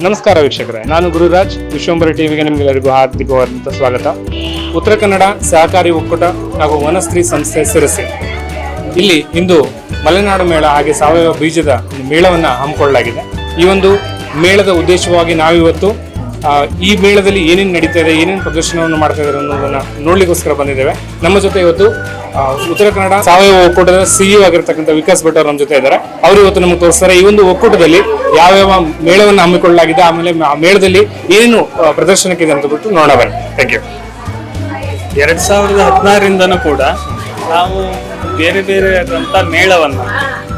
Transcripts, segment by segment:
ನಮಸ್ಕಾರ ವೀಕ್ಷಕರೇ, ನಾನು ಗುರುರಾಜ್. ವಿಶ್ವಂಬರ ಟಿವಿಗೆ ನಿಮಗೆಲ್ಲರಿಗೂ ಹಾರ್ದಿಕವಾದಂಥ ಸ್ವಾಗತ. ಉತ್ತರ ಕನ್ನಡ ಸಹಕಾರಿ ಒಕ್ಕೂಟ ಹಾಗೂ ವನಸ್ತ್ರೀ ಸಂಸ್ಥೆ ಸಿರಸಿ ಇಲ್ಲಿ ಇಂದು ಮಲೆನಾಡು ಮೇಳ ಹಾಗೆ ಸಾವಯವ ಬೀಜದ ಮೇಳವನ್ನು ಹಮ್ಮಿಕೊಳ್ಳಲಾಗಿದೆ. ಈ ಒಂದು ಮೇಳದ ಉದ್ದೇಶವಾಗಿ ನಾವಿವತ್ತು ಈ ಮೇಳದಲ್ಲಿ ಏನೇನು ನಡೀತಾ ಇದೆ, ಏನೇನು ಪ್ರದರ್ಶನವನ್ನು ಮಾಡ್ತಾ ಇದ್ದಾರೆ ಅನ್ನೋದನ್ನ ನೋಡ್ಲಿಕ್ಕೋಸ್ಕರ ಬಂದಿದ್ದೇವೆ. ನಮ್ಮ ಜೊತೆ ಇವತ್ತು ಉತ್ತರ ಕನ್ನಡ ಸಾವಯವ ಒಕ್ಕೂಟದ ಸಿಇಒ ಆಗಿರ್ತಕ್ಕಂಥ ವಿಕಾಸ್ ಭಟ್ ಅವರು ನಮ್ಮ ಜೊತೆ ಇದ್ದಾರೆ. ಅವರು ಇವತ್ತು ನಮಗೆ ತೋರಿಸ್ತಾರೆ ಈ ಒಂದು ಒಕ್ಕೂಟದಲ್ಲಿ ಯಾವ್ಯಾವ ಮೇಳವನ್ನು ಹಮ್ಮಿಕೊಳ್ಳಲಾಗಿದೆ, ಆಮೇಲೆ ಆ ಮೇಳದಲ್ಲಿ ಏನೇನು ಪ್ರದರ್ಶನಕ್ಕಿದೆ ಅಂತ ಬಿಟ್ಟು ನೋಡೋಣ. Thank you. 2016ರಿಂದನೂ ಕೂಡ ನಾವು ಬೇರೆ ಬೇರೆ ಆದಂಥ ಮೇಳವನ್ನು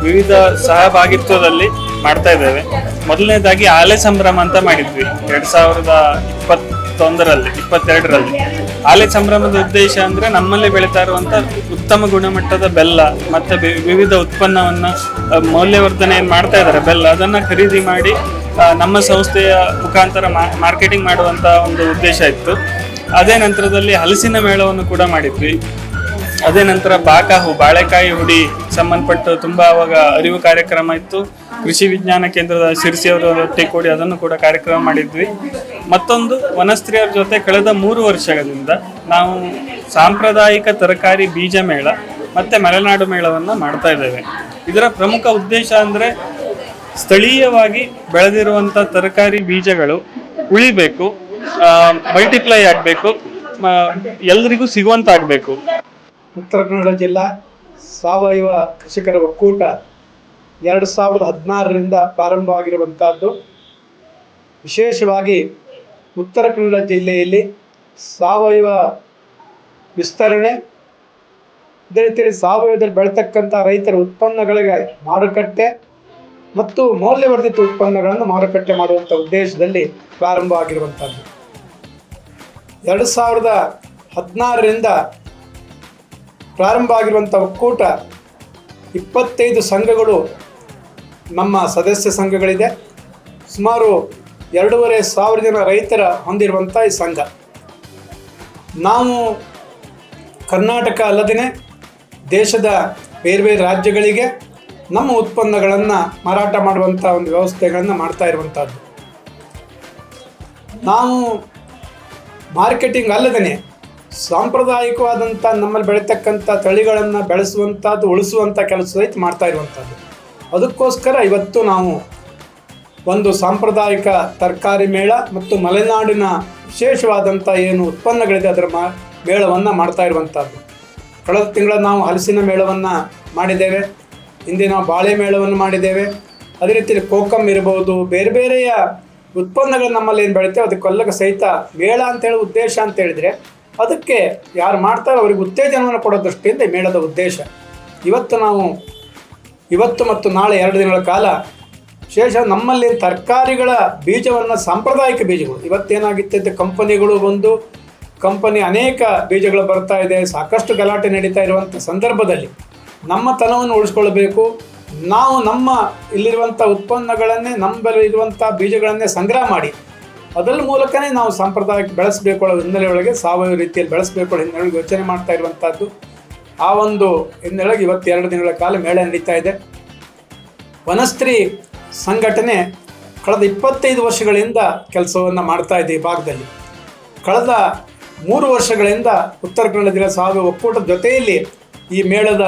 ವಿವಿಧ ಸಹಭಾಗಿತ್ವದಲ್ಲಿ ಮಾಡ್ತಾ ಇದ್ದೇವೆ. ಮೊದಲನೇದಾಗಿ ಆಲೆ ಸಂಭ್ರಮ ಅಂತ ಮಾಡಿದ್ವಿ 2022ರಲ್ಲಿ. ಆಲೆ ಸಂಭ್ರಮದ ಉದ್ದೇಶ ಅಂದ್ರೆ ನಮ್ಮಲ್ಲಿ ಬೆಳೀತಾ ಇರುವಂತ ಉತ್ತಮ ಗುಣಮಟ್ಟದ ಬೆಲ್ಲ ಮತ್ತೆ ವಿವಿಧ ಉತ್ಪನ್ನವನ್ನ ಮೌಲ್ಯವರ್ಧನೆ ಏನ್ ಮಾಡ್ತಾ ಇದ್ದಾರೆ ಬೆಲ್ಲ, ಅದನ್ನ ಖರೀದಿ ಮಾಡಿ ನಮ್ಮ ಸಂಸ್ಥೆಯ ಮುಖಾಂತರ ಮಾರ್ಕೆಟಿಂಗ್ ಮಾಡುವಂತ ಒಂದು ಉದ್ದೇಶ ಇತ್ತು. ಅದೇ ನಂತರದಲ್ಲಿ ಹಲಸಿನ ಮೇಳವನ್ನು ಕೂಡ ಮಾಡಿದ್ವಿ. ಅದೇ ನಂತರ ಬಾಳೆಕಾಯಿ ಹುಡಿ ಸಂಬಂಧಪಟ್ಟು ತುಂಬಾ ಅವಾಗ ಅರಿವು ಕಾರ್ಯಕ್ರಮ ಇತ್ತು. ಕೃಷಿ ವಿಜ್ಞಾನ ಕೇಂದ್ರದ ಶಿರಸಿಯವರ ಒಟ್ಟಿಗೆ ಕೂಡಿ ಅದನ್ನು ಕೂಡ ಕಾರ್ಯಕ್ರಮ ಮಾಡಿದ್ವಿ. ಮತ್ತೊಂದು ವನಸ್ತ್ರೀಯರ ಜೊತೆ ಕಳೆದ 3 ವರ್ಷಗಳಿಂದ ನಾವು ಸಾಂಪ್ರದಾಯಿಕ ತರಕಾರಿ ಬೀಜ ಮೇಳ ಮತ್ತೆ ಮಲೆನಾಡು ಮೇಳವನ್ನು ಮಾಡ್ತಾ ಇದ್ದೇವೆ. ಇದರ ಪ್ರಮುಖ ಉದ್ದೇಶ ಅಂದ್ರೆ ಸ್ಥಳೀಯವಾಗಿ ಬೆಳೆದಿರುವಂತ ತರಕಾರಿ ಬೀಜಗಳು ಉಳಿಬೇಕು, ಮಲ್ಟಿಪ್ಲೈ ಆಗಬೇಕು, ಎಲ್ರಿಗೂ ಸಿಗುವಂತ ಆಗಬೇಕು. ಉತ್ತರ ಕನ್ನಡ ಜಿಲ್ಲಾ ಸಾವಯವ ಕೃಷಿಕರ ಒಕ್ಕೂಟ 2016ರಿಂದ ಪ್ರಾರಂಭವಾಗಿರುವಂತಹದ್ದು. ವಿಶೇಷವಾಗಿ ಉತ್ತರ ಕನ್ನಡ ಜಿಲ್ಲೆಯಲ್ಲಿ ಸಾವಯವ ವಿಸ್ತರಣೆ, ಇದೇ ರೀತಿಯಲ್ಲಿ ಸಾವಯವದಲ್ಲಿ ಬೆಳತಕ್ಕಂಥ ರೈತರ ಉತ್ಪನ್ನಗಳಿಗೆ ಮಾರುಕಟ್ಟೆ ಮತ್ತು ಮೌಲ್ಯವರ್ಧಿತ ಉತ್ಪನ್ನಗಳನ್ನು ಮಾರುಕಟ್ಟೆ ಮಾಡುವಂಥ ಉದ್ದೇಶದಲ್ಲಿ ಪ್ರಾರಂಭವಾಗಿರುವಂಥದ್ದು. 2016ರಿಂದ ಪ್ರಾರಂಭ ಆಗಿರುವಂಥ ಒಕ್ಕೂಟ 25 ಸಂಘಗಳು ನಮ್ಮ ಸದಸ್ಯ ಸಂಘಗಳಿದೆ. ಸುಮಾರು 2,500 ಜನ ರೈತರ ಹೊಂದಿರುವಂಥ ಈ ಸಂಘ. ನಾವು ಕರ್ನಾಟಕ ಅಲ್ಲದೇ ದೇಶದ ಬೇರೆ ಬೇರೆ ರಾಜ್ಯಗಳಿಗೆ ನಮ್ಮ ಉತ್ಪನ್ನಗಳನ್ನು ಮಾರಾಟ ಮಾಡುವಂಥ ಒಂದು ವ್ಯವಸ್ಥೆಗಳನ್ನು ಮಾಡ್ತಾ ಇರುವಂಥದ್ದು. ನಾವು ಮಾರ್ಕೆಟಿಂಗ್ ಅಲ್ಲದೇ ಸಾಂಪ್ರದಾಯಿಕವಾದಂಥ ನಮ್ಮಲ್ಲಿ ಬೆಳೀತಕ್ಕಂಥ ತಳಿಗಳನ್ನು ಬೆಳೆಸುವಂಥದ್ದು, ಉಳಿಸುವಂಥ ಕೆಲಸ ಸಹಿತ ಮಾಡ್ತಾ ಇರುವಂಥದ್ದು. ಅದಕ್ಕೋಸ್ಕರ ಇವತ್ತು ನಾವು ಒಂದು ಸಾಂಪ್ರದಾಯಿಕ ತರಕಾರಿ ಮೇಳ ಮತ್ತು ಮಲೆನಾಡಿನ ವಿಶೇಷವಾದಂಥ ಏನು ಉತ್ಪನ್ನಗಳಿದೆ ಅದರ ಮೇಳವನ್ನು ಮಾಡ್ತಾ ಇರುವಂಥದ್ದು. ಕಳೆದ ತಿಂಗಳ ನಾವು ಹಲಸಿನ ಮೇಳವನ್ನು ಮಾಡಿದ್ದೇವೆ, ಹಿಂದೆ ನಾವು ಬಾಳೆ ಮೇಳವನ್ನು ಮಾಡಿದ್ದೇವೆ. ಅದೇ ರೀತಿಯಲ್ಲಿ ಕೋಕಮ್ ಇರ್ಬೋದು, ಬೇರೆ ಬೇರೆಯ ಉತ್ಪನ್ನಗಳು ನಮ್ಮಲ್ಲಿ ಏನು ಬೆಳಿತೇವೆ ಅದಕ್ಕೆಲ್ಲ ಸಹಿತ ಮೇಳ ಅಂತೇಳಿ ಉದ್ದೇಶ ಅಂತ ಹೇಳಿದರೆ ಅದಕ್ಕೆ ಯಾರು ಮಾಡ್ತಾರೋ ಅವರಿಗೆ ಉತ್ತೇಜನವನ್ನು ಕೊಡೋ ದೃಷ್ಟಿಯಿಂದ ಮೇಳದ ಉದ್ದೇಶ. ಇವತ್ತು ಮತ್ತು ನಾಳೆ 2 ದಿನಗಳ ಕಾಲ ವಿಶೇಷ ನಮ್ಮಲ್ಲಿ ತರಕಾರಿಗಳ ಬೀಜವನ್ನು, ಸಾಂಪ್ರದಾಯಿಕ ಬೀಜಗಳು, ಇವತ್ತೇನಾಗಿತ್ತು ಕಂಪನಿ ಅನೇಕ ಬೀಜಗಳು ಬರ್ತಾ ಇದೆ, ಸಾಕಷ್ಟು ಗಲಾಟೆ ನಡೀತಾ ಇರುವಂಥ ಸಂದರ್ಭದಲ್ಲಿ ನಮ್ಮ ತನವನ್ನು ಉಳಿಸ್ಕೊಳ್ಬೇಕು. ನಾವು ನಮ್ಮ ಇಲ್ಲಿರುವಂಥ ಉತ್ಪನ್ನಗಳನ್ನೇ, ನಮ್ಮಲ್ಲಿ ಇರುವಂಥ ಬೀಜಗಳನ್ನೇ ಸಂಗ್ರಹ ಮಾಡಿ ಅದರ ಮೂಲಕನೇ ನಾವು ಸಾಂಪ್ರದಾಯಿಕ ಬೆಳೆಸಬೇಕು ಅನ್ನೋ ಹಿನ್ನೆಲೆಯೊಳಗೆ, ಸಾವಯವ ರೀತಿಯಲ್ಲಿ ಬೆಳೆಸಬೇಕು ಅನ್ನೋ ಹಿನ್ನೆಲೆಯೊಳಗೆ ಯೋಚನೆ ಮಾಡ್ತಾ ಇರುವಂಥದ್ದು. ಆ ಒಂದು ಹಿನ್ನೆಲೆಗೆ ಇವತ್ತು 2 ದಿನಗಳ ಕಾಲ ಮೇಳ ನಡೀತಾ ಇದೆ. ವನಸ್ತ್ರೀ ಸಂಘಟನೆ ಕಳೆದ 25 ವರ್ಷಗಳಿಂದ ಕೆಲಸವನ್ನು ಮಾಡ್ತಾ ಇದೆ ಈ ಭಾಗದಲ್ಲಿ. ಕಳೆದ 3 ವರ್ಷಗಳಿಂದ ಉತ್ತರ ಕನ್ನಡ ಜಿಲ್ಲಾ ಸಾವಯವ ಒಕ್ಕೂಟದ ಜೊತೆಯಲ್ಲಿ ಈ ಮೇಳದ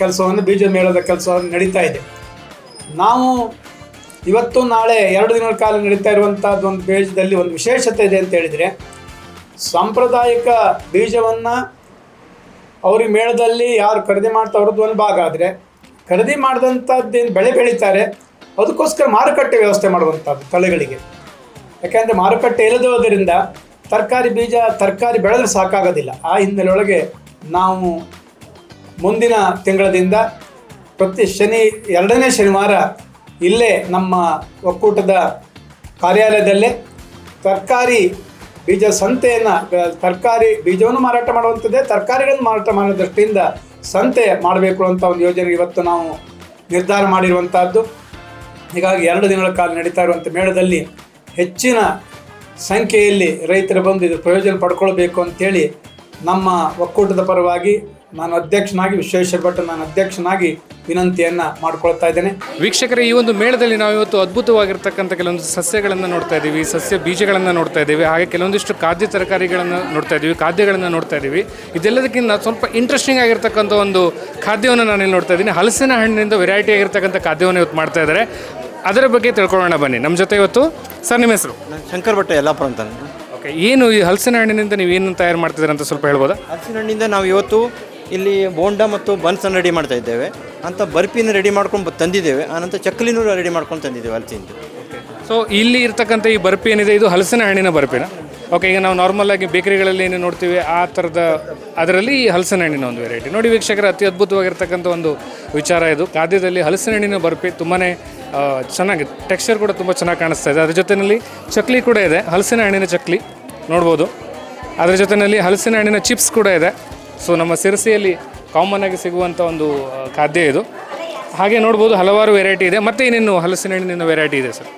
ಕೆಲಸವನ್ನು, ಬೀಜ ಮೇಳದ ಕೆಲಸವನ್ನು ನಡೀತಾ ಇದೆ. ನಾವು ಇವತ್ತು ನಾಳೆ 2 ದಿನಗಳ ಕಾಲ ನಡೀತಾ ಇರುವಂಥದ್ದು ಒಂದು ಬೀಜದಲ್ಲಿ ಒಂದು ವಿಶೇಷತೆ ಇದೆ ಅಂತ ಹೇಳಿದರೆ, ಸಾಂಪ್ರದಾಯಿಕ ಬೀಜವನ್ನು ಅವ್ರಿಗೆ ಮೇಳದಲ್ಲಿ ಯಾರು ಖರೀದಿ ಮಾಡ್ತಾ ಅವ್ರದ್ದು ಒಂದು ಭಾಗ ಆದರೆ, ಖರೀದಿ ಮಾಡಿದಂಥದ್ದೇನು ಬೆಳೆ ಬೆಳೀತಾರೆ ಅದಕ್ಕೋಸ್ಕರ ಮಾರುಕಟ್ಟೆ ವ್ಯವಸ್ಥೆ ಮಾಡುವಂಥದ್ದು ತಳಿಗಳಿಗೆ. ಯಾಕೆಂದರೆ ಮಾರುಕಟ್ಟೆ ಇಲ್ಲದೋದರಿಂದ ತರಕಾರಿ ಬೆಳೆದ್ರೆ ಸಾಕಾಗೋದಿಲ್ಲ. ಆ ಹಿನ್ನೆಲೆಯೊಳಗೆ ನಾವು ಮುಂದಿನ ತಿಂಗಳದಿಂದ ಪ್ರತಿ 2ನೇ ಶನಿವಾರ ಇಲ್ಲೇ ನಮ್ಮ ಒಕ್ಕೂಟದ ಕಾರ್ಯಾಲಯದಲ್ಲೇ ತರಕಾರಿ ಬೀಜ ಸಂತೆಯನ್ನು, ತರಕಾರಿ ಬೀಜವನ್ನು ಮಾರಾಟ ಮಾಡುವಂಥದ್ದೇ, ತರಕಾರಿಗಳನ್ನು ಮಾರಾಟ ಮಾಡೋ ದೃಷ್ಟಿಯಿಂದ ಸಂತೆ ಮಾಡಬೇಕು ಅಂತ ಒಂದು ಯೋಜನೆ ಇವತ್ತು ನಾವು ನಿರ್ಧಾರ ಮಾಡಿರುವಂಥದ್ದು. ಹೀಗಾಗಿ 2 ದಿನಗಳ ಕಾಲ ನಡೀತಾ ಇರುವಂಥ ಮೇಳದಲ್ಲಿ ಹೆಚ್ಚಿನ ಸಂಖ್ಯೆಯಲ್ಲಿ ರೈತರು ಬಂದು ಇದು ಪ್ರಯೋಜನ ಪಡ್ಕೊಳ್ಬೇಕು ಅಂಥೇಳಿ ನಮ್ಮ ಒಕ್ಕೂಟದ ಪರವಾಗಿ ನಾನು ಅಧ್ಯಕ್ಷನಾಗಿ, ವಿಶ್ವೇಶ್ವರ ಭಟ್ ನಾನು ಅಧ್ಯಕ್ಷನಾಗಿ ವಿನಂತಿಯನ್ನು ಮಾಡ್ಕೊಳ್ತಾ ಇದ್ದೇನೆ. ವೀಕ್ಷಕರೇ, ಈ ಒಂದು ಮೇಳದಲ್ಲಿ ನಾವು ಇವತ್ತು ಅದ್ಭುತವಾಗಿರ್ತಕ್ಕಂಥ ಕೆಲವೊಂದು ಸಸ್ಯಗಳನ್ನು ನೋಡ್ತಾ ಇದ್ದೀವಿ, ಸಸ್ಯ ಬೀಜಗಳನ್ನು ನೋಡ್ತಾ ಇದ್ದೀವಿ, ಹಾಗೆ ಕೆಲವೊಂದಿಷ್ಟು ಖಾದ್ಯ ತರಕಾರಿಗಳನ್ನು ನೋಡ್ತಾ ಇದ್ದೀವಿ, ಖಾದ್ಯಗಳನ್ನು ನೋಡ್ತಾ ಇದ್ದೀವಿ. ಇದೆಲ್ಲದಕ್ಕಿಂತ ಸ್ವಲ್ಪ ಇಂಟ್ರೆಸ್ಟಿಂಗ್ ಆಗಿರ್ತಕ್ಕಂಥ ಒಂದು ಖಾದ್ಯವನ್ನು ನಾನಿಲ್ಲಿ ನೋಡ್ತಾ ಇದ್ದೀನಿ. ಹಲಸಿನ ಹಣ್ಣಿನಿಂದ ವೆರೈಟಿ ಆಗಿರ್ತಕ್ಕಂಥ ಖಾದ್ಯವನ್ನು ಇವತ್ತು ಮಾಡ್ತಾ ಇದ್ದಾರೆ. ಅದರ ಬಗ್ಗೆ ತಿಳ್ಕೊಳ್ಳೋಣ ಬನ್ನಿ. ನಮ್ಮ ಜೊತೆ ಇವತ್ತು ಸರ್, ನಿಮ್ಮ ಹೆಸರು? ನಾನು ಶಂಕರ್ ಭಟ್ ಯಲ್ಲಾಪುರ ಅಂತ. ಓಕೆ, ಏನು ಈ ಹಲಸಿನ ಹಣ್ಣಿನಿಂದ ನೀವು ಏನು ತಯಾರು ಮಾಡ್ತಿದ್ದೀರಾ ಅಂತ ಸ್ವಲ್ಪ ಹೇಳ್ಬೋದಾ? ಹಲಸಿನ ಹಣ್ಣಿಂದ ನಾವು ಇವತ್ತು ಇಲ್ಲಿ ಬೋಂಡ ಮತ್ತು ಬನ್ಸನ್ನು ರೆಡಿ ಮಾಡ್ತಾ ಇದ್ದೇವೆ ಅಂತ. ಬರ್ಫಿನ ರೆಡಿ ಮಾಡ್ಕೊಂಡು ತಂದಿದ್ದೇವೆ, ಆನಂತರ ಚಕ್ಕಲಿನೂ ರೆಡಿ ಮಾಡ್ಕೊಂಡು ತಂದಿದ್ದೇವೆ ಹಲಸಿಂದು. ಸೊ ಇಲ್ಲಿ ಇರ್ತಕ್ಕಂಥ ಈ ಬರ್ಫಿ ಏನಿದೆ, ಇದು ಹಲಸಿನ ಹಣ್ಣಿನ ಬರ್ಫಿನ? ಓಕೆ, ಈಗ ನಾವು ನಾರ್ಮಲ್ ಆಗಿ ಬೇಕರಿಗಳಲ್ಲಿ ಏನು ನೋಡ್ತೀವಿ ಆ ಥರದ ಅದರಲ್ಲಿ ಈ ಹಲಸಿನ ಹಣ್ಣಿನ ಒಂದು ವೆರೈಟಿ ನೋಡಿ ವೀಕ್ಷಕರ. ಅತಿ ಅದ್ಭುತವಾಗಿರ್ತಕ್ಕಂಥ ಒಂದು ವಿಚಾರ ಇದು. ಖಾದ್ಯದಲ್ಲಿ ಹಲಸಿನ ಹಣ್ಣಿನ ಬರ್ಫಿ ತುಂಬಾ ಚೆನ್ನಾಗಿದೆ, ಟೆಕ್ಸ್ಚರ್ ಕೂಡ ತುಂಬ ಚೆನ್ನಾಗಿ ಕಾಣಿಸ್ತಾ ಇದೆ. ಅದ್ರ ಜೊತೆಯಲ್ಲಿ ಚಕ್ಲಿ ಕೂಡ ಇದೆ, ಹಲಸಿನ ಹಣ್ಣಿನ ಚಕ್ಲಿ ನೋಡ್ಬೋದು. ಅದರ ಜೊತೆಯಲ್ಲಿ ಹಲಸಿನ ಹಣ್ಣಿನ ಚಿಪ್ಸ್ ಕೂಡ ಇದೆ. ಸೊ ನಮ್ಮ ಸಿರಸಿಯಲ್ಲಿ ಕಾಮನ್ ಆಗಿ ಸಿಗುವಂಥ ಒಂದು ಖಾದ್ಯ ಇದು. ಹಾಗೆ ನೋಡ್ಬೋದು ಹಲವಾರು ವೆರೈಟಿ ಇದೆ. ಮತ್ತು ಏನೇನು ಹಲಸಿನ ಹಣ್ಣಿನ ವೆರೈಟಿ ಇದೆ ಸರ್?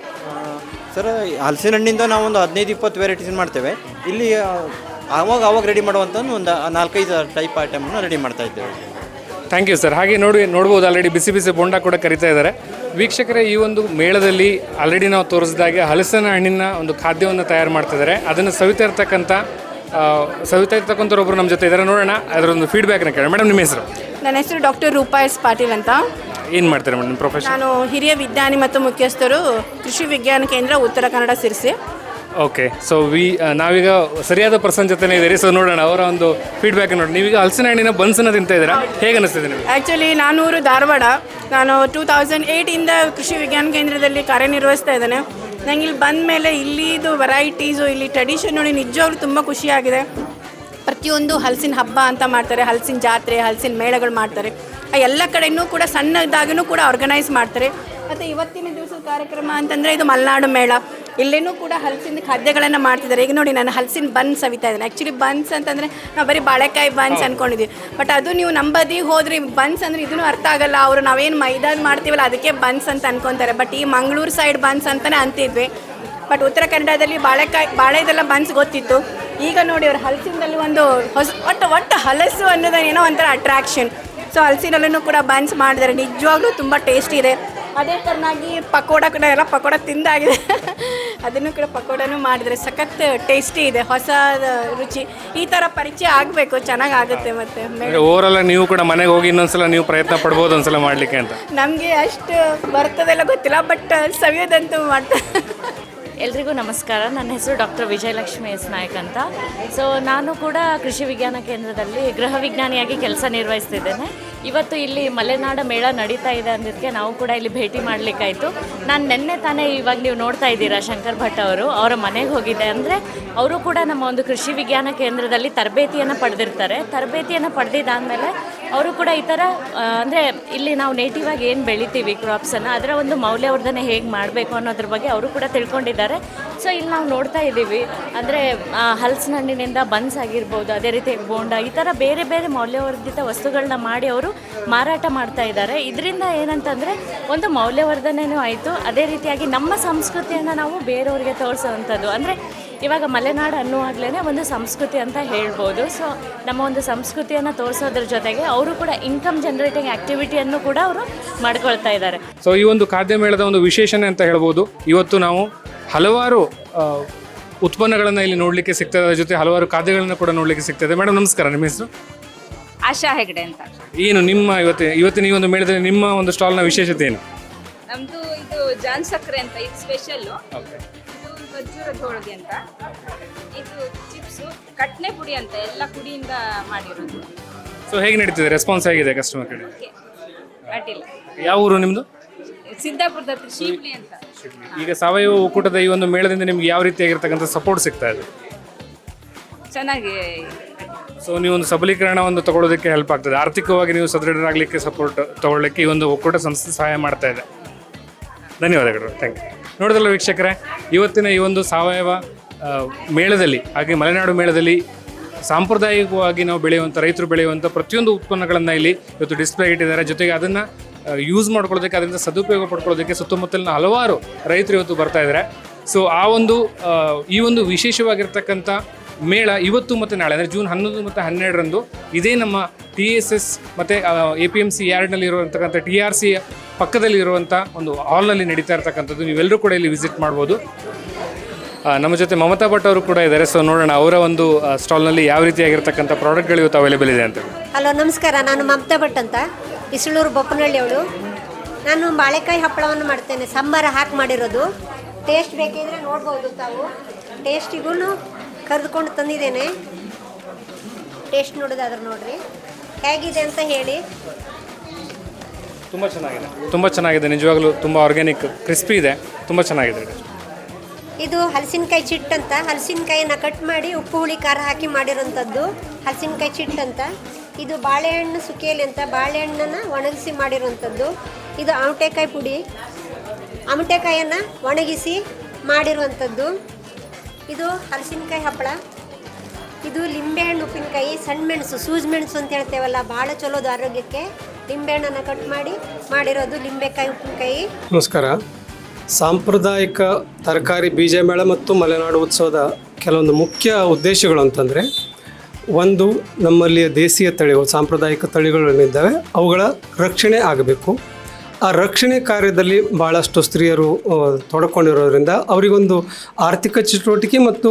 ಸರ್, ಹಲಸಿನ ಹಣ್ಣಿಂದ ನಾವು ಒಂದು 15-20 ವೆರೈಟೀಸ್ ಮಾಡ್ತೇವೆ. ಇಲ್ಲಿ ಆವಾಗ ರೆಡಿ ಮಾಡುವಂಥ ಒಂದು 4-5 ಟೈಪ್ ಐಟಮನ್ನು ರೆಡಿ ಮಾಡ್ತಾ ಇದ್ದೇವೆ. Thank you sir. ಹಾಗೆ ನೋಡ್ಬೋದು ಆಲ್ರೆಡಿ ಬಿಸಿ ಬಿಸಿ ಬೋಂಡ ಕೂಡ ಕರಿತಾ ಇದ್ದಾರೆ. ವೀಕ್ಷಕರೇ, ಈ ಒಂದು ಮೇಳದಲ್ಲಿ ಆಲ್ರೆಡಿ ನಾವು ತೋರಿಸಿದಾಗೆ ಹಲಸಿನ ಹಣ್ಣಿನ ಒಂದು ಖಾದ್ಯವನ್ನು ತಯಾರು ಮಾಡ್ತಿದ್ದಾರೆ. ಅದನ್ನು ಸವಿತಾ ಇರ್ತಕ್ಕಂಥವ್ರೊಬ್ಬರು ನಮ್ಮ ಜೊತೆ ಇದ್ದಾರೆ. ನೋಡೋಣ ಅದರೊಂದು ಫೀಡ್ಬ್ಯಾಕ್ನ ಕೇಳೋಣ. ಮೇಡಮ್, ನಿಮ್ಮ ಹೆಸರು? ನನ್ನ ಹೆಸರು ಡಾಕ್ಟರ್ ರೂಪಾ ಎಸ್ ಪಾಟೀಲ್ ಅಂತ. ಏನು ಮಾಡ್ತಾರೆ ಮೇಡಮ್ ನಿಮ್ಮ ಪ್ರೊಫೆಷನ್? ನಾನು ಹಿರಿಯ ವಿಜ್ಞಾನಿ ಮತ್ತು ಮುಖ್ಯಸ್ಥರು, ಕೃಷಿ ವಿಜ್ಞಾನ ಕೇಂದ್ರ, ಉತ್ತರ ಕನ್ನಡ, ಸಿರ್ಸಿ. ಓಕೆ, ಸೊ ನಾವೀಗ ಸರಿಯಾದ ಪರ್ಸನ್ ಜೊತೆನೇ ಇದ್ದೀರಿ. ಸೊ ನೋಡೋಣ ಅವರ ಒಂದು ಫೀಡ್ಬ್ಯಾಕ್ ನೋಡಿ. ನೀವೀಗ ಹಲಸಿನ ಹಣ್ಣಿನ ಬನ್ಸನ್ನು ತಿಂತಾ ಇದ್ದೀರಾ, ಹೇಗೆ ಅನಿಸ್ತಿದೆ ನಿಮಗೆ? ಆ್ಯಕ್ಚುಲಿ ನಾನೂರು ಧಾರವಾಡ. ನಾನು 2008ಇಂದ ಕೃಷಿ ವಿಜ್ಞಾನ ಕೇಂದ್ರದಲ್ಲಿ ಕಾರ್ಯನಿರ್ವಹಿಸ್ತಾ ಇದ್ದೇನೆ. ನಂಗೆ ಇಲ್ಲಿ ಬಂದ ಮೇಲೆ ಇಲ್ಲಿದು ವೆರೈಟೀಸು, ಇಲ್ಲಿ ಟ್ರೆಡಿಷನ್ ನೋಡಿ ನಿಜವಾಗ್ಲೂ ತುಂಬ ಖುಷಿಯಾಗಿದೆ. ಪ್ರತಿಯೊಂದು ಹಲಸಿನ ಹಬ್ಬ ಅಂತ ಮಾಡ್ತಾರೆ, ಹಲಸಿನ ಜಾತ್ರೆ, ಹಲಸಿನ ಮೇಳಗಳು ಮಾಡ್ತಾರೆ. ಆ ಎಲ್ಲ ಕಡೆಯೂ ಕೂಡ ಸಣ್ಣದಾಗೂ ಕೂಡ ಆರ್ಗನೈಸ್ ಮಾಡ್ತಾರೆ. ಮತ್ತು ಇವತ್ತಿನ ದಿವಸದ ಕಾರ್ಯಕ್ರಮ ಅಂತಂದರೆ ಇದು ಮಲೆನಾಡು ಮೇಳ. ಇಲ್ಲೇನೂ ಕೂಡ ಹಲಸಿನ ಖಾದ್ಯಗಳನ್ನು ಮಾಡ್ತಿದ್ದಾರೆ. ಈಗ ನೋಡಿ, ನಾನು ಹಲಸಿನ ಬನ್ ಸವಿತಾ ಇದ್ದೇನೆ. ಆ್ಯಕ್ಚುಲಿ ಬನ್ಸ್ ಅಂತಂದರೆ ನಾವು ಬರೀ ಬಾಳೆಕಾಯಿ ಬನ್ಸ್ ಅಂದ್ಕೊಂಡಿದ್ದೀವಿ. ಬಟ್ ಅದು ನೀವು ನಮ್ಮ ಬದಿ ಹೋದ್ರಿ ಬನ್ಸ್ ಅಂದರೆ ಇದೂ ಅರ್ಥ ಆಗಲ್ಲ. ಅವರು ನಾವೇನು ಮೈದಾನ ಮಾಡ್ತೀವಲ್ಲ ಅದಕ್ಕೆ ಬನ್ಸ್ ಅಂತ ಅನ್ಕೊತಾರೆ. ಬಟ್ ಈ ಮಂಗಳೂರು ಸೈಡ್ ಬನ್ಸ್ ಅಂತಲೇ ಅಂತಿದ್ವಿ. ಬಟ್ ಉತ್ತರ ಕನ್ನಡದಲ್ಲಿ ಬಾಳೆದೆಲ್ಲ ಬನ್ಸ್ ಗೊತ್ತಿತ್ತು. ಈಗ ನೋಡಿ, ಅವ್ರು ಹಲಸಿನಲ್ಲಿ ಒಂದು ಒಟ್ಟು ಹಲಸು ಅನ್ನೋದೇನೋ ಒಂಥರ ಅಟ್ರಾಕ್ಷನ್. ಸೊ ಹಲಸಿನಲ್ಲೂ ಕೂಡ ಬನ್ಸ್ ಮಾಡಿದ್ದಾರೆ, ನಿಜವಾಗ್ಲೂ ತುಂಬ ಟೇಸ್ಟಿ ಇದೆ. ಅದೇ ಥರನಾಗಿ ಪಕೋಡ ಕೂಡ ಎಲ್ಲ ಪಕೋಡ ತಿಂದಾಗಿದೆ. ಅದನ್ನು ಕೂಡ ಪಕೋಡನೂ ಮಾಡಿದರೆ ಸಖತ್ ಟೇಸ್ಟಿ ಇದೆ, ಹೊಸ ರುಚಿ. ಈ ಥರ ಪರಿಚಯ ಆಗಬೇಕು, ಚೆನ್ನಾಗಿ ಆಗುತ್ತೆ. ಮತ್ತು ಓವರಾಲ್ ನೀವು ಕೂಡ ಮನೆಗೆ ಹೋಗಿ ಇನ್ನೊಂದ್ಸಲ ನೀವು ಪ್ರಯತ್ನ ಪಡ್ಬೋದು ಒಂದ್ಸಲ ಮಾಡಲಿಕ್ಕೆ ಅಂತ. ನಮಗೆ ಅಷ್ಟು ಬರ್ತದೆಲ್ಲ ಗೊತ್ತಿಲ್ಲ, ಬಟ್ ಸವಿಯೋದಂತೂ ಮಾಡ್ತಾರೆ. ಎಲ್ರಿಗೂ ನಮಸ್ಕಾರ. ನನ್ನ ಹೆಸರು ಡಾಕ್ಟರ್ ವಿಜಯಲಕ್ಷ್ಮಿ ಎಸ್ ನಾಯಕ್ ಅಂತ. ಸೊ ನಾನು ಕೂಡ ಕೃಷಿ ವಿಜ್ಞಾನ ಕೇಂದ್ರದಲ್ಲಿ ಗೃಹ ವಿಜ್ಞಾನಿಯಾಗಿ ಕೆಲಸ ನಿರ್ವಹಿಸ್ತಿದ್ದೇನೆ. ಇವತ್ತು ಇಲ್ಲಿ ಮಲೆನಾಡ ಮೇಳ ನಡೀತಾ ಇದೆ ಅಂದಿದ್ದಕ್ಕೆ ನಾವು ಕೂಡ ಇಲ್ಲಿ ಭೇಟಿ ಮಾಡಲಿಕ್ಕಾಯಿತು. ನಾನು ನಿನ್ನೆ ತಾನೇ, ಇವಾಗ ನೀವು ನೋಡ್ತಾ ಇದ್ದೀರಾ ಶಂಕರ್ ಭಟ್ ಅವರ ಮನೆಗೆ ಹೋಗಿದ್ದೆ. ಅಂದರೆ ಅವರು ಕೂಡ ನಮ್ಮ ಒಂದು ಕೃಷಿ ವಿಜ್ಞಾನ ಕೇಂದ್ರದಲ್ಲಿ ತರಬೇತಿಯನ್ನು ಪಡೆದಿರ್ತಾರೆ. ತರಬೇತಿಯನ್ನು ಪಡೆದಿದ್ದಾದಮೇಲೆ ಅವರು ಕೂಡ ಈ ಥರ ಅಂದರೆ ಇಲ್ಲಿ ನಾವು ನೇಟಿವ್ ಆಗಿ ಏನು ಬೆಳಿತೀವಿ ಕ್ರಾಪ್ಸನ್ನು, ಅದರ ಒಂದು ಮೌಲ್ಯವರ್ಧನೆ ಹೇಗೆ ಮಾಡಬೇಕು ಅನ್ನೋದ್ರ ಬಗ್ಗೆ ಅವರು ಕೂಡ ತಿಳ್ಕೊಂಡಿದ್ದಾರೆ. ಸೊ ಇಲ್ಲಿ ನಾವು ನೋಡ್ತಾ ಇದ್ದೀವಿ, ಅಂದರೆ ಹಲಸಿನ ಹಣ್ಣಿನಿಂದ ಬನ್ಸ್ ಆಗಿರ್ಬೋದು, ಅದೇ ರೀತಿ ಬೋಂಡ, ಈ ಥರ ಬೇರೆ ಬೇರೆ ಮೌಲ್ಯವರ್ಧಿತ ವಸ್ತುಗಳನ್ನ ಮಾಡಿ ಅವರು ಮಾರಾಟ ಮಾಡ್ತಾ ಇದ್ದಾರೆ. ಇದರಿಂದ ಏನಂತಂದರೆ ಒಂದು ಮೌಲ್ಯವರ್ಧನೆಯೂ ಆಯಿತು, ಅದೇ ರೀತಿಯಾಗಿ ನಮ್ಮ ಸಂಸ್ಕೃತಿಯನ್ನು ನಾವು ಬೇರೆಯವರಿಗೆ ತೋರಿಸೋವಂಥದ್ದು. ಅಂದರೆ ಇವಾಗ ಮಲೆನಾಡು ಅನ್ನುವಾಗಲೇ ಒಂದು ಸಂಸ್ಕೃತಿ ಅಂತ ಹೇಳ್ಬೋದು. ಸೊ ನಮ್ಮ ಒಂದು ಸಂಸ್ಕೃತಿಯನ್ನು ತೋರಿಸೋದ್ರ ಜೊತೆಗೆ ಅವರು ಕೂಡ ಇನ್ಕಮ್ ಜನರೇಟಿಂಗ್ ಆ್ಯಕ್ಟಿವಿಟಿಯನ್ನು ಕೂಡ ಅವರು ಮಾಡ್ಕೊಳ್ತಾ ಇದ್ದಾರೆ. ಸೊ ಈ ಒಂದು ಖಾದ್ಯ ಮೇಳದ ಒಂದು ವಿಶೇಷಣೆ ಅಂತ ಹೇಳ್ಬೋದು. ಇವತ್ತು ನಾವು ಹಲವಾರು ಉತ್ಪನ್ನಗಳನ್ನು ಇಲ್ಲಿ ನೋಡಲಿಕ್ಕೆ ಸಿಗ್ತದೆ, ಅದ್ರ ಜೊತೆ ಹಲವಾರು ಖಾದ್ಯಗಳನ್ನು ಕೂಡ ನೋಡಲಿಕ್ಕೆ ಸಿಗ್ತದೆ. ಮೇಡಮ್ ನಮಸ್ಕಾರ, ನಿಮ್ಮ ಹೆಸರು? ಆಶಾ ಹೆಗ್ಡೆ ಅಂತ. ಏನು ನಿಮ್ಮ ಇವತ್ತಿನ ಈ ಒಂದು ಮೇಳದಲ್ಲಿ ನಿಮ್ಮ ಒಂದು ಸ್ಟಾಲ್ನ ವಿಶೇಷತೆ ಏನು? ನಮ್ದು ಇದು ಜಾನ್ ಸಕ್ಕರೆ ಅಂತ, ಇದು ಸ್ಪೆಷಲ್ಲು. ಇದು ಖರ್ಜೂರದ ಹೋಳಿಗೆ ಅಂತ, ಇದು ಚಿಪ್ಸು, ಕಟ್ನೆ ಪುಡಿ ಅಂತ, ಎಲ್ಲ ಪುಡಿಯಿಂದ ಮಾಡಿರೋದು. ಸೊ ಹೇಗೆ ನಡೀತಿದೆ, ರೆಸ್ಪಾನ್ಸ್ ಹೇಗಿದೆ ಕಸ್ಟಮರ್ ಕಡೆ? ಅಡ್ಡಿಲ್ಲ. ಯಾವ ಊರು ನಿಮ್ಮದು? ಸಿದ್ದಾಪುರದ ಹತ್ರ ಶೀಪ್ಲಿ ಅಂತ. ಈಗ ಸಾವಯವ ಒಕ್ಕೂಟದ ಈ ಒಂದು ಮೇಳದಿಂದ ನಿಮ್ಗೆ ಯಾವ ರೀತಿಯಾಗಿರ್ತಕ್ಕಂಥ ಸಪೋರ್ಟ್ ಸಿಗ್ತಾ ಇದೆ? ಚೆನ್ನಾಗಿ. ಸೊ ನೀವು ಒಂದು ಸಬಲೀಕರಣ ಒಂದು ತಗೊಳ್ಳೋದಕ್ಕೆ ಹೆಲ್ಪ್ ಆಗ್ತದೆ, ಆರ್ಥಿಕವಾಗಿ ನೀವು ಸದೃಢರಾಗಲಿಕ್ಕೆ ಸಪೋರ್ಟ್ ತಗೊಳ್ಳಲಿಕ್ಕೆ ಈ ಒಂದು ಒಕ್ಕೂಟ ಸಂಸ್ಥೆ ಸಹಾಯ ಮಾಡ್ತಾ ಇದೆ. ಧನ್ಯವಾದಗಳು, ಥ್ಯಾಂಕ್ ಯು. ನೋಡಿದ್ರಲ್ಲ ವೀಕ್ಷಕರೇ, ಇವತ್ತಿನ ಈ ಒಂದು ಸಾವಯವ ಮೇಳದಲ್ಲಿ, ಹಾಗೆ ಮಲೆನಾಡು ಮೇಳದಲ್ಲಿ ಸಾಂಪ್ರದಾಯಿಕವಾಗಿ ನಾವು ಬೆಳೆಯುವಂಥ, ರೈತರು ಬೆಳೆಯುವಂಥ ಪ್ರತಿಯೊಂದು ಉತ್ಪನ್ನಗಳನ್ನು ಇಲ್ಲಿ ಇವತ್ತು ಡಿಸ್ಪ್ಲೇ ಇಟ್ಟಿದ್ದಾರೆ. ಜೊತೆಗೆ ಅದನ್ನು ಯೂಸ್ ಮಾಡ್ಕೊಳ್ಳೋದಕ್ಕೆ, ಅದರಿಂದ ಸದುಪಯೋಗ ಪಡ್ಕೊಳ್ಳೋದಕ್ಕೆ ಸುತ್ತಮುತ್ತಲಿನ ಹಲವಾರು ರೈತರು ಇವತ್ತು ಬರ್ತಾ ಇದ್ದಾರೆ. ಸೊ ಈ ಒಂದು ವಿಶೇಷವಾಗಿರ್ತಕ್ಕಂಥ ಮೇಳ ಇವತ್ತು ಮತ್ತು ನಾಳೆ ಅಂದರೆ ಜೂನ್ 11 ಮತ್ತು 12ರಂದು ಇದೇ ನಮ್ಮ TSS ಮತ್ತು APMC ಯಾರ್ಡ್ನಲ್ಲಿ ಇರುವಂತಕ್ಕಂಥ TRC ಪಕ್ಕದಲ್ಲಿರುವಂಥ ಒಂದು ಹಾಲ್ನಲ್ಲಿ ನಡೀತಾ ಇರ್ತಕ್ಕಂಥದ್ದು. ನೀವೆಲ್ಲರೂ ಕೂಡ ಇಲ್ಲಿ ವಿಸಿಟ್ ಮಾಡ್ಬೋದು. ನಮ್ಮ ಜೊತೆ ಮಮತಾ ಭಟ್ ಅವರು ಕೂಡ ಇದ್ದಾರೆ. ಸೊ ನೋಡೋಣ ಅವರ ಒಂದು ಸ್ಟಾಲ್ನಲ್ಲಿ ಯಾವ ರೀತಿಯಾಗಿರ್ತಕ್ಕಂಥ ಪ್ರಾಡಕ್ಟ್ಗಳು ಇವತ್ತು ಅವೈಲೇಬಲ್ ಇದೆ ಅಂತ. ಹಲೋ ನಮಸ್ಕಾರ, ನಾನು ಮಮತಾ ಭಟ್ ಅಂತ, ಇಸಳೂರು ಬೊಪ್ಪನಹಳ್ಳಿ ಅವಳು. ನಾನು ಬಾಳೆಕಾಯಿ ಹಪ್ಪಳವನ್ನು ಮಾಡ್ತೇನೆ, ಸಾಂಬಾರ ಹಾಕಿ ಮಾಡಿರೋದು. ಟೇಸ್ಟ್ ಬೇಕಿದ್ರೆ ನೋಡ್ಬೋದು ತಾವು. ಟೇಸ್ಟಿಗೂ ಕರೆದುಕೊಂಡು ತಂದಿದ್ದೇನೆ. ಟೇಸ್ಟ್ ನೋಡೋದಾದ್ರೆ ನೋಡ್ರಿ ಹೇಗಿದೆ ಅಂತ ಹೇಳಿ. ತುಂಬ ಚೆನ್ನಾಗಿದೆ ನಿಜವಾಗ್ಲೂ, ತುಂಬ ಆರ್ಗ್ಯಾನಿಕ್, ಕ್ರಿಸ್ಪಿ ಇದೆ, ತುಂಬ ಚೆನ್ನಾಗಿದೆ. ಇದು ಹಲಸಿನಕಾಯಿ ಚಿಟ್ ಅಂತ, ಹಲಸಿನಕಾಯಿನ ಕಟ್ ಮಾಡಿ ಉಪ್ಪು ಹುಳಿ ಖಾರ ಹಾಕಿ ಮಾಡಿರೋಂಥದ್ದು ಹಲಸಿನಕಾಯಿ ಚಿಟ್ ಅಂತ. ಇದು ಬಾಳೆಹಣ್ಣು ಸುಕೇಲಿ ಅಂತ, ಬಾಳೆಹಣ್ಣನ್ನು ಒಣಗಿಸಿ ಮಾಡಿರುವಂಥದ್ದು. ಇದು ಆಮಟೆಕಾಯಿ ಪುಡಿ, ಆಮಟೆಕಾಯನ್ನು ಒಣಗಿಸಿ ಮಾಡಿರುವಂಥದ್ದು. ಇದು ಹಲಸಿನಕಾಯಿ ಹಪ್ಪಳ. ಇದು ಲಿಂಬೆಹಣ್ಣು ಉಪ್ಪಿನಕಾಯಿ, ಸಣ್ಣ ಮೆಣಸು, ಸೂಜಿ ಮೆಣಸು ಅಂತ ಹೇಳ್ತೇವಲ್ಲ, ಭಾಳ ಚಲೋದು ಆರೋಗ್ಯಕ್ಕೆ. ಲಿಂಬೆಹಣ್ಣನ್ನು ಕಟ್ ಮಾಡಿ ಮಾಡಿರೋದು ಲಿಂಬೆಕಾಯಿ ಉಪ್ಪಿನಕಾಯಿ. ನಮಸ್ಕಾರ. ಸಾಂಪ್ರದಾಯಿಕ ತರಕಾರಿ ಬೀಜ ಮೇಳ ಮತ್ತು ಮಲೆನಾಡು ಉತ್ಸವದ ಕೆಲವೊಂದು ಮುಖ್ಯ ಉದ್ದೇಶಗಳು ಅಂತಂದರೆ, ಒಂದು ನಮ್ಮಲ್ಲಿ ದೇಶೀಯ ತಳಿಗಳು, ಸಾಂಪ್ರದಾಯಿಕ ತಳಿಗಳೇನಿದ್ದಾವೆ ಅವುಗಳ ರಕ್ಷಣೆ ಆಗಬೇಕು. ಆ ರಕ್ಷಣೆ ಕಾರ್ಯದಲ್ಲಿ ಭಾಳಷ್ಟು ಸ್ತ್ರೀಯರು ತೊಡಕೊಂಡಿರೋದ್ರಿಂದ ಅವರಿಗೊಂದು ಆರ್ಥಿಕ ಚಟುವಟಿಕೆ ಮತ್ತು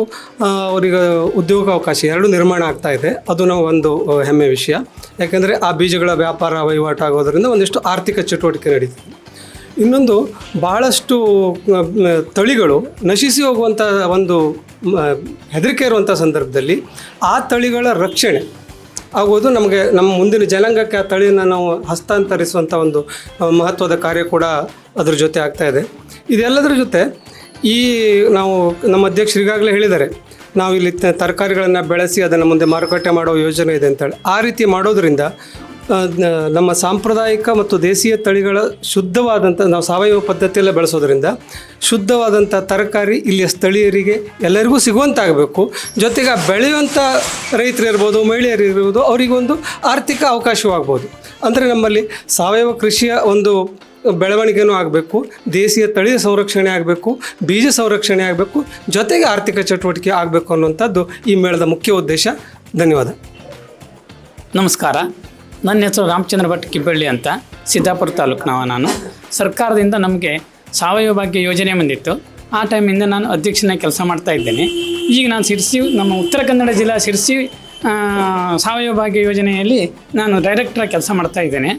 ಅವರಿಗೆ ಉದ್ಯೋಗಾವಕಾಶ ಎರಡೂ ನಿರ್ಮಾಣ ಆಗ್ತಾ ಇದೆ. ಅದು ನಾವು ಒಂದು ಹೆಮ್ಮೆ ವಿಷಯ. ಯಾಕೆಂದರೆ ಆ ಬೀಜಗಳ ವ್ಯಾಪಾರ ವಹಿವಾಟು ಆಗೋದರಿಂದ ಒಂದಿಷ್ಟು ಆರ್ಥಿಕ ಚಟುವಟಿಕೆ ನಡೀತದೆ. ಇನ್ನೊಂದು, ಭಾಳಷ್ಟು ತಳಿಗಳು ನಶಿಸಿ ಹೋಗುವಂಥ ಒಂದು ಹೆದರಿಕೆ ಇರುವಂಥ ಸಂದರ್ಭದಲ್ಲಿ ಆ ತಳಿಗಳ ರಕ್ಷಣೆ ಆಗೋದು ನಮಗೆ ನಮ್ಮ ಮುಂದಿನ ಜನಾಂಗಕ್ಕೆ ಆ ತಳಿಯನ್ನು ನಾವು ಹಸ್ತಾಂತರಿಸುವಂಥ ಒಂದು ಮಹತ್ವದ ಕಾರ್ಯ ಕೂಡ ಅದ್ರ ಜೊತೆ ಆಗ್ತಾಯಿದೆ. ಇದೆಲ್ಲದರ ಜೊತೆ ನಾವು ನಮ್ಮ ಅಧ್ಯಕ್ಷರು ಈಗಾಗಲೇ ಹೇಳಿದ್ದಾರೆ, ನಾವು ಇಲ್ಲಿ ತರಕಾರಿಗಳನ್ನು ಬೆಳೆಸಿ ಅದನ್ನು ಮುಂದೆ ಮಾರುಕಟ್ಟೆ ಮಾಡೋ ಯೋಜನೆ ಇದೆ ಅಂತೇಳಿ. ಆ ರೀತಿ ಮಾಡೋದರಿಂದ ನಮ್ಮ ಸಾಂಪ್ರದಾಯಿಕ ಮತ್ತು ದೇಶೀಯ ತಳಿಗಳ ಶುದ್ಧವಾದಂಥ, ನಾವು ಸಾವಯವ ಪದ್ಧತಿಯಲ್ಲೇ ಬೆಳೆಸೋದ್ರಿಂದ ಶುದ್ಧವಾದಂಥ ತರಕಾರಿ ಇಲ್ಲಿಯ ಸ್ಥಳೀಯರಿಗೆ ಎಲ್ಲರಿಗೂ ಸಿಗುವಂತಾಗಬೇಕು. ಜೊತೆಗೆ ಬೆಳೆಯುವಂಥ ರೈತರಿರ್ಬೋದು, ಮಹಿಳೆಯರಿರ್ಬೋದು, ಅವರಿಗೊಂದು ಆರ್ಥಿಕ ಅವಕಾಶವಾಗ್ಬೋದು. ಅಂದರೆ ನಮ್ಮಲ್ಲಿ ಸಾವಯವ ಕೃಷಿಯ ಒಂದು ಬೆಳವಣಿಗೆನೂ ಆಗಬೇಕು, ದೇಶೀಯ ತಳಿಯ ಸಂರಕ್ಷಣೆ ಆಗಬೇಕು, ಬೀಜ ಸಂರಕ್ಷಣೆ ಆಗಬೇಕು, ಜೊತೆಗೆ ಆರ್ಥಿಕ ಚಟುವಟಿಕೆ ಆಗಬೇಕು ಅನ್ನುವಂಥದ್ದು ಈ ಮೇಳದ ಮುಖ್ಯ ಉದ್ದೇಶ. ಧನ್ಯವಾದ. ನಮಸ್ಕಾರ, ನನ್ನ ಹೆಸರು ರಾಮಚಂದ್ರ ಭಟ್ ಕಿಬ್ಬಳ್ಳಿ ಅಂತ, ಸಿದ್ದಾಪುರ ತಾಲೂಕಿನವ. ನಾನು ಸರ್ಕಾರದಿಂದ ನಮಗೆ ಸಾವಯವ ಭಾಗ್ಯ ಯೋಜನೆ ಬಂದಿತ್ತು. ಆ ಟೈಮಿಂದ ನಾನು ಅಧ್ಯಕ್ಷನಾಗಿ ಕೆಲಸ ಮಾಡ್ತಾ ಇದ್ದೇನೆ. ಈಗ ನಾನು ಶಿರ್ಸಿ, ನಮ್ಮ ಉತ್ತರ ಕನ್ನಡ ಜಿಲ್ಲಾ ಶಿರ್ಸಿ ಸಾವಯವ ಭಾಗ್ಯ ಯೋಜನೆಯಲ್ಲಿ ನಾನು ಡೈರೆಕ್ಟ್ರಾಗಿ ಕೆಲಸ ಮಾಡ್ತಾ ಇದ್ದೇನೆ.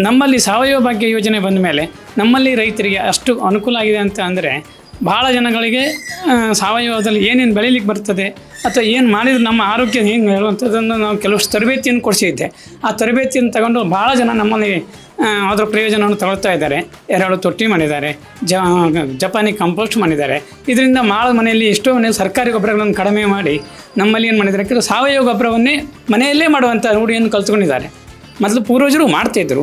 ನಮ್ಮಲ್ಲಿ ಸಾವಯವ ಭಾಗ್ಯ ಯೋಜನೆ ಬಂದ ಮೇಲೆ ನಮ್ಮಲ್ಲಿ ರೈತರಿಗೆ ಅಷ್ಟು ಅನುಕೂಲ ಆಗಿದೆ ಅಂತ ಅಂದರೆ, ಭಾಳ ಜನಗಳಿಗೆ ಸಾವಯವದಲ್ಲಿ ಏನೇನು ಬೆಳೀಲಿಕ್ಕೆ ಬರ್ತದೆ ಅಥವಾ ಏನು ಮಾಡಿದ್ರೆ ನಮ್ಮ ಆರೋಗ್ಯ ಹೆಂಗೆ ಹೇಳುವಂಥದ್ದನ್ನು ನಾವು ಕೆಲವಷ್ಟು ತರಬೇತಿಯನ್ನು ಕೊಡಿಸಿದ್ದೆ. ಆ ತರಬೇತಿಯನ್ನು ತಗೊಂಡು ಭಾಳ ಜನ ನಮ್ಮಲ್ಲಿ ಅದರ ಪ್ರಯೋಜನವನ್ನು ತಗೊಳ್ತಾ ಇದ್ದಾರೆ. ಎರಡು ತೊಟ್ಟಿ ಮಾಡಿದ್ದಾರೆ, ಜಪಾನಿ ಕಂಪೋಸ್ಟ್ ಮಾಡಿದ್ದಾರೆ. ಇದರಿಂದ ಭಾಳ ಮನೆಯಲ್ಲಿ ಎಷ್ಟೋ ಮನೆಯಲ್ಲಿ ಸರ್ಕಾರಿ ಗೊಬ್ಬರಗಳನ್ನು ಕಡಿಮೆ ಮಾಡಿ ನಮ್ಮಲ್ಲಿ ಏನು ಮಾಡಿದ್ದಾರೆ, ಕೆಲವು ಸಾವಯವ ಗೊಬ್ಬರವನ್ನೇ ಮನೆಯಲ್ಲೇ ಮಾಡುವಂಥ ರೂಢಿಯನ್ನು ಕಲ್ತ್ಕೊಂಡಿದ್ದಾರೆ. ಮೊದಲು ಪೂರ್ವಜರು ಮಾಡ್ತಾಯಿದ್ರು.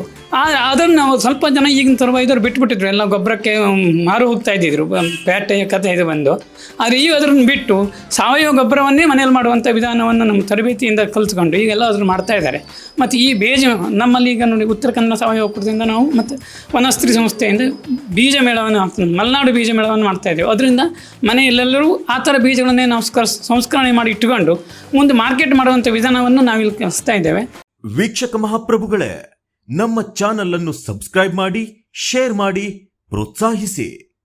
ಅದನ್ನು ನಾವು ಸ್ವಲ್ಪ ಜನ ಈಗಿನ ತರವಾದವ್ರು ಬಿಟ್ಟುಬಿಟ್ಟಿದ್ರು, ಎಲ್ಲ ಗೊಬ್ಬರಕ್ಕೆ ಮಾರು ಹೋಗ್ತಾ ಇದ್ದಿದ್ರು, ಪೇಟೆ ಕಥೆ ಇದು ಬಂದು. ಆದರೆ ಈಗ ಅದನ್ನು ಬಿಟ್ಟು ಸಾವಯವ ಗೊಬ್ಬರವನ್ನೇ ಮನೇಲಿ ಮಾಡುವಂಥ ವಿಧಾನವನ್ನು ನಮ್ಮ ತರಬೇತಿಯಿಂದ ಕಲಿತ್ಕೊಂಡು ಈಗೆಲ್ಲ ಅದನ್ನು ಮಾಡ್ತಾ ಇದ್ದಾರೆ. ಮತ್ತು ಈ ಬೀಜ ನಮ್ಮಲ್ಲಿ ಈಗ ನೋಡಿ, ಉತ್ತರ ಕನ್ನಡ ಸಾವಯವ ಒಕ್ಕೂಟದಿಂದ ನಾವು ಮತ್ತು ವನಸ್ತ್ರೀ ಸಂಸ್ಥೆಯಿಂದ ಬೀಜ ಮೇಳವನ್ನು, ಮಲೆನಾಡು ಬೀಜ ಮೇಳವನ್ನು ಮಾಡ್ತಾಯಿದ್ದೇವೆ. ಅದರಿಂದ ಮನೆಯಲ್ಲೆಲ್ಲರೂ ಆ ಥರ ಬೀಜಗಳನ್ನೇ ನಾವು ಸಂಸ್ಕರಣೆ ಮಾಡಿ ಇಟ್ಟುಕೊಂಡು ಮುಂದೆ ಮಾರ್ಕೆಟ್ ಮಾಡುವಂಥ ವಿಧಾನವನ್ನು ನಾವಿಲ್ಲಿ ಕಲಿಸ್ತಾ ಇದ್ದೇವೆ. ವೀಕ್ಷಕ ಮಹಾಪ್ರಭುಗಳೇ, ನಮ್ಮ ಚಾನಲ್ ಅನ್ನು ಸಬ್ಸ್ಕ್ರೈಬ್ ಮಾಡಿ, ಶೇರ್ ಮಾಡಿ, ಪ್ರೋತ್ಸಾಹಿಸಿ.